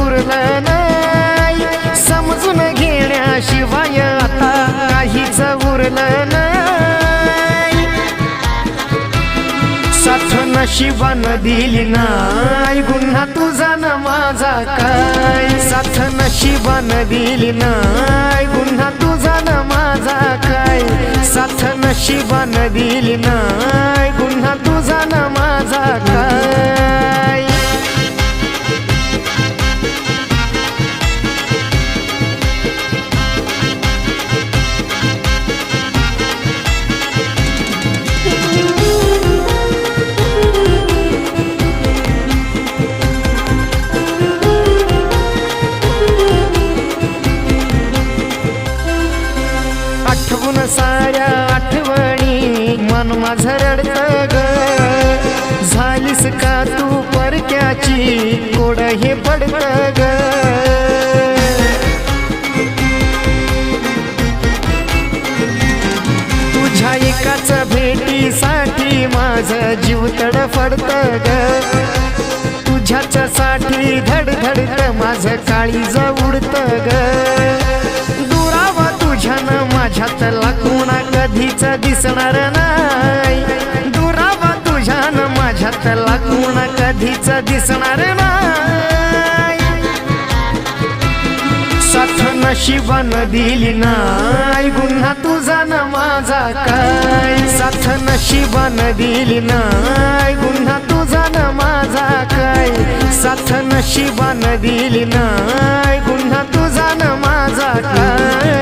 उरलं नाही, समजून घेण्याशिवाय आता काहीच उरलं नाही। साथ नशिबानं दिली नाही, गुन्हा तुझा न माझा काय। साथ नशिबानं दिली नाही, गुन्हा तुझा न माझा काय। साथ नशिबानं दिली नाही, गुन्हा तुझा न माझा काय। आठवून साऱ्या आठवणी मन माझं रडतं ग, झालीस का तू परक्याची कोड हे पडतं ग। तुझ्या एकाच भेटीसाठी माझं जीव तडफडतं ग, तुझ्यासाठी धडधडत माझं काळीज उडतं ग। तुझ्यानं माझ्यातला कोणा कधीच दिसणार नाही, दुरावा तुझ्यानं माझ्यातला कोणा कधीच दिसणार नाही। साथ नशिबानं दिली नाही, गुन्हा तुझा न माझा काय। साथ नशिबानं दिली नाही, गुन्हा तुझा न माझा काय। साथ नशिबानं दिली नाही, गुन्हा तुझा न माझा काय।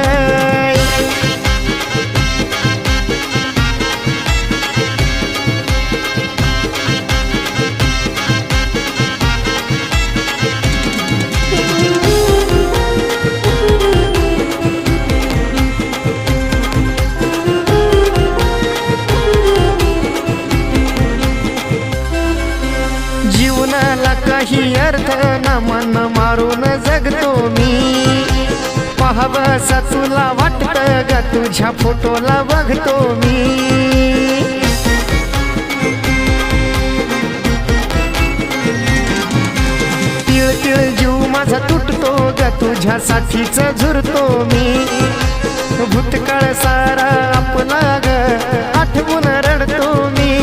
जीवनाला काही अर्थ न मन मारून जगतो मी, पाहावसा तुला वाटत ग तुझ्या फोटोला बघतो मी। तिळ तिळ जीव माझा तुटतो ग तुझ्यासाठीच झुरतो मी। भूतकाळ सारा आपला ग आठवून रडतो मी।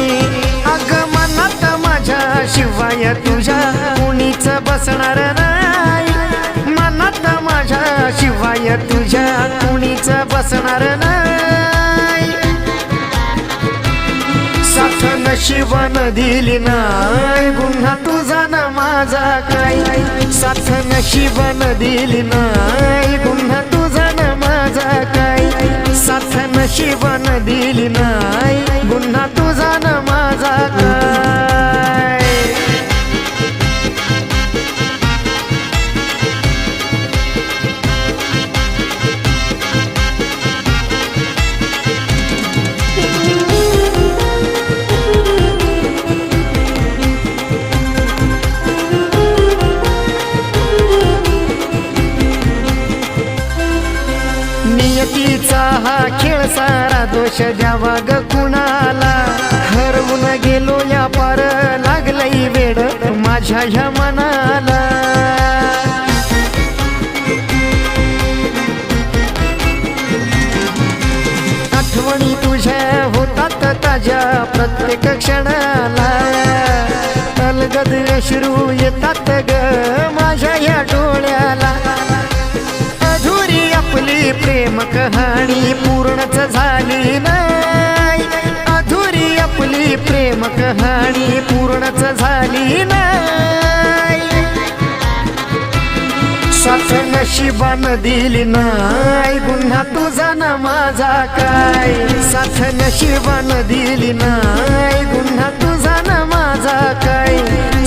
शिवाय तुझ्या कुणीच बसणार नाही, मनात माझ्या शिवाय तुझ्या कुणीच बसणार नाही। साथ नशिबानं दिली नाही, गुन्हा तुझा न माझा काय। साथ नशिबानं दिली नाही, गुन्हा तुझा न माझा काय। साथ नशिबानं दिली नाही, गुन्हा तुझा न माझा काय। नियतीचा हा खेळ सारा दोष द्यावा ग कुणाला। हरवून गेलो या पार लागलंय वेड माझ्या ह्या मनाला। आठवणी तुझ्या होतात ताज्या प्रत्येक क्षणाला, अलगद अश्रू येतात ग माझ्या या डोळ्याला। आपली प्रेम कहाणी पूर्णच झाली नाही, अधुरी आपली प्रेम कहाणी पूर्णच झाली नाही। साथ नशिबानं दिली नाही, गुन्हा तुझा न माझा काय। साथ नशिबानं दिली नाही, गुन्हा तुझा न माझा काय।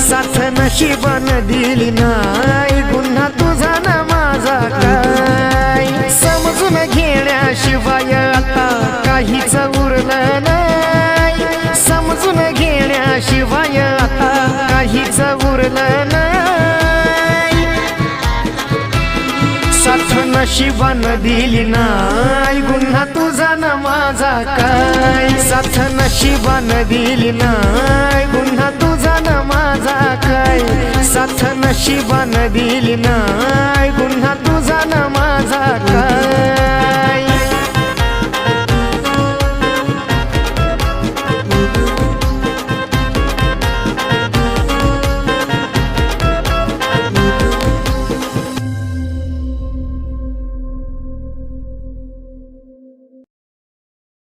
साथ नशिबानं दिली नाही, गुन्हा तुझा न माझा काय। समजून घेण्याशिवाय आता काहीच उरलं नाही, समजून घेण्याशिवाय आता काहीच उरलं नाही। साथ नशिबानं दिली नाही, गुन्हा तुझा न माझा काय। साथ नशिबानं दिली नाही, गुन्हा तुझा न माझा काय। साथ नशिबानं दिली नाही गुन्हा तुझा न माझा